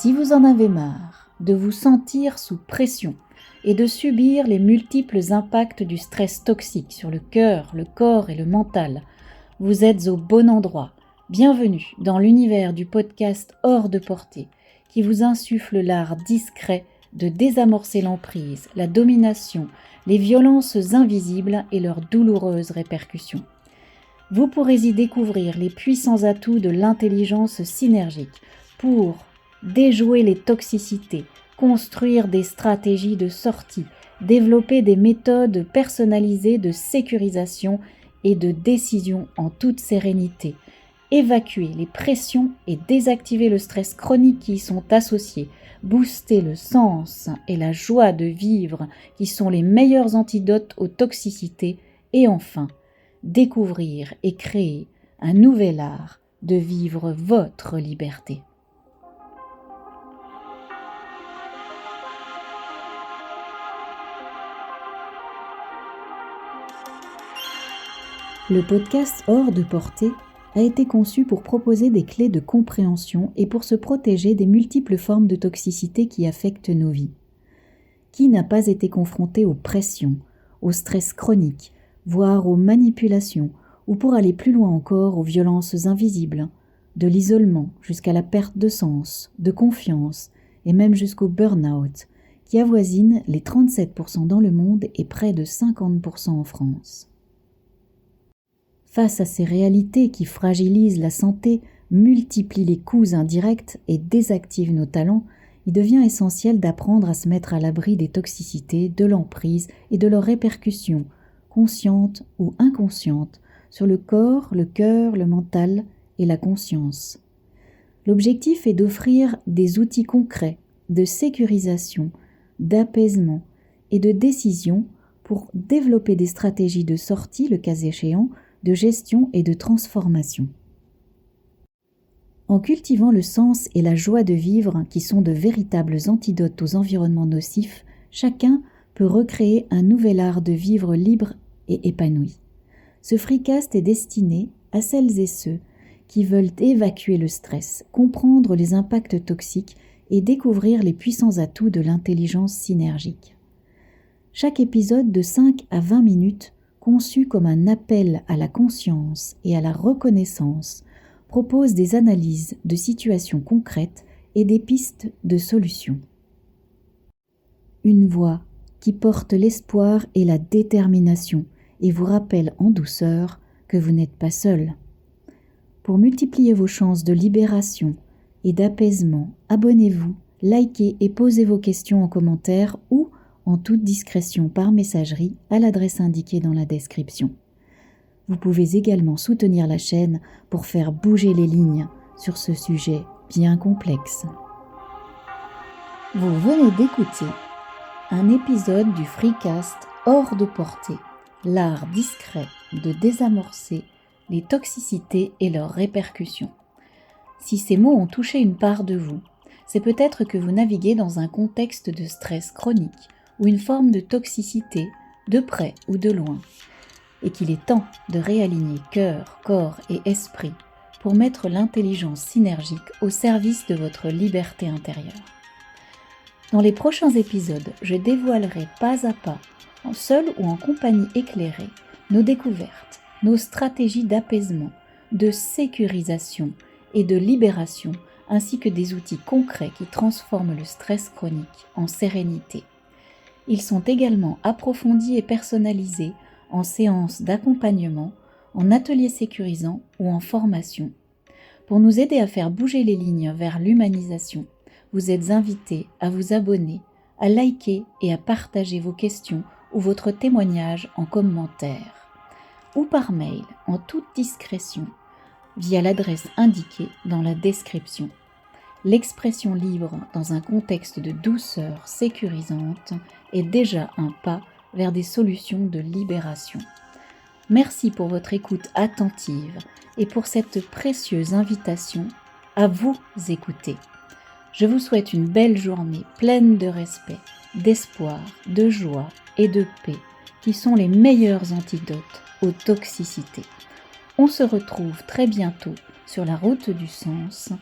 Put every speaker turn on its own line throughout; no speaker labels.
Si vous en avez marre de vous sentir sous pression et de subir les multiples impacts du stress toxique sur le cœur, le corps et le mental, vous êtes au bon endroit. Bienvenue dans l'univers du podcast Hors de portée, qui vous insuffle l'art discret de désamorcer l'emprise, la domination, les violences invisibles et leurs douloureuses répercussions. Vous pourrez y découvrir les puissants atouts de l'intelligence synergique pour déjouer les toxicités, construire des stratégies de sortie, développer des méthodes personnalisées de sécurisation et de décision en toute sérénité, évacuer les pressions et désactiver le stress chronique qui y sont associés, booster le sens et la joie de vivre qui sont les meilleurs antidotes aux toxicités et enfin, découvrir et créer un nouvel art de vivre votre liberté. Le podcast Hors de portée a été conçu pour proposer des clés de compréhension et pour se protéger des multiples formes de toxicité qui affectent nos vies. Qui n'a pas été confronté aux pressions, au stress chronique, voire aux manipulations, ou pour aller plus loin encore aux violences invisibles, de l'isolement jusqu'à la perte de sens, de confiance et même jusqu'au burn-out, qui avoisine les 37% dans le monde et près de 50% en France. Face à ces réalités qui fragilisent la santé, multiplient les coûts indirects et désactivent nos talents, il devient essentiel d'apprendre à se mettre à l'abri des toxicités, de l'emprise et de leurs répercussions, conscientes ou inconscientes, sur le corps, le cœur, le mental et la conscience. L'objectif est d'offrir des outils concrets de sécurisation, d'apaisement et de décision pour développer des stratégies de sortie, le cas échéant, de gestion et de transformation. En cultivant le sens et la joie de vivre, qui sont de véritables antidotes aux environnements nocifs, chacun peut recréer un nouvel art de vivre libre et épanoui. Ce freecast est destiné à celles et ceux qui veulent évacuer le stress, comprendre les impacts toxiques et découvrir les puissants atouts de l'intelligence synergique. Chaque épisode de 5 à 20 minutes conçu comme un appel à la conscience et à la reconnaissance, propose des analyses de situations concrètes et des pistes de solutions. Une voix qui porte l'espoir et la détermination et vous rappelle en douceur que vous n'êtes pas seul. Pour multiplier vos chances de libération et d'apaisement, abonnez-vous, likez et posez vos questions en commentaire ou en toute discrétion par messagerie à l'adresse indiquée dans la description. Vous pouvez également soutenir la chaîne pour faire bouger les lignes sur ce sujet bien complexe. Vous venez d'écouter un épisode du freecast Hors de portée, l'art discret de désamorcer les toxicités et leurs répercussions. Si ces mots ont touché une part de vous, c'est peut-être que vous naviguez dans un contexte de stress chronique ou une forme de toxicité, de près ou de loin, et qu'il est temps de réaligner cœur, corps et esprit pour mettre l'intelligence synergique au service de votre liberté intérieure. Dans les prochains épisodes, je dévoilerai pas à pas, en seul ou en compagnie éclairée, nos découvertes, nos stratégies d'apaisement, de sécurisation et de libération, ainsi que des outils concrets qui transforment le stress chronique en sérénité. Ils sont également approfondis et personnalisés en séances d'accompagnement, en ateliers sécurisants ou en formation. Pour nous aider à faire bouger les lignes vers l'humanisation, vous êtes invités à vous abonner, à liker et à partager vos questions ou votre témoignage en commentaire ou par mail en toute discrétion via l'adresse indiquée dans la description. L'expression libre dans un contexte de douceur sécurisante est déjà un pas vers des solutions de libération. Merci pour votre écoute attentive et pour cette précieuse invitation à vous écouter. Je vous souhaite une belle journée pleine de respect, d'espoir, de joie et de paix qui sont les meilleurs antidotes aux toxicités. On se retrouve très bientôt sur la route du sens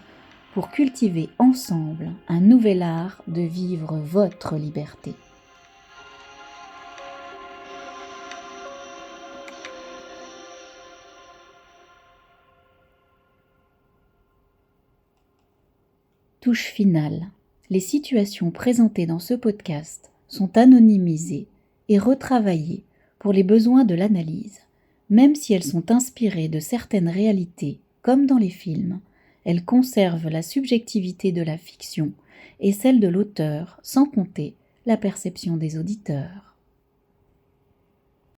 pour cultiver ensemble un nouvel art de vivre votre liberté. Touche finale. Les situations présentées dans ce podcast sont anonymisées et retravaillées pour les besoins de l'analyse. Même si elles sont inspirées de certaines réalités, comme dans les films, elles conservent la subjectivité de la fiction et celle de l'auteur, sans compter la perception des auditeurs.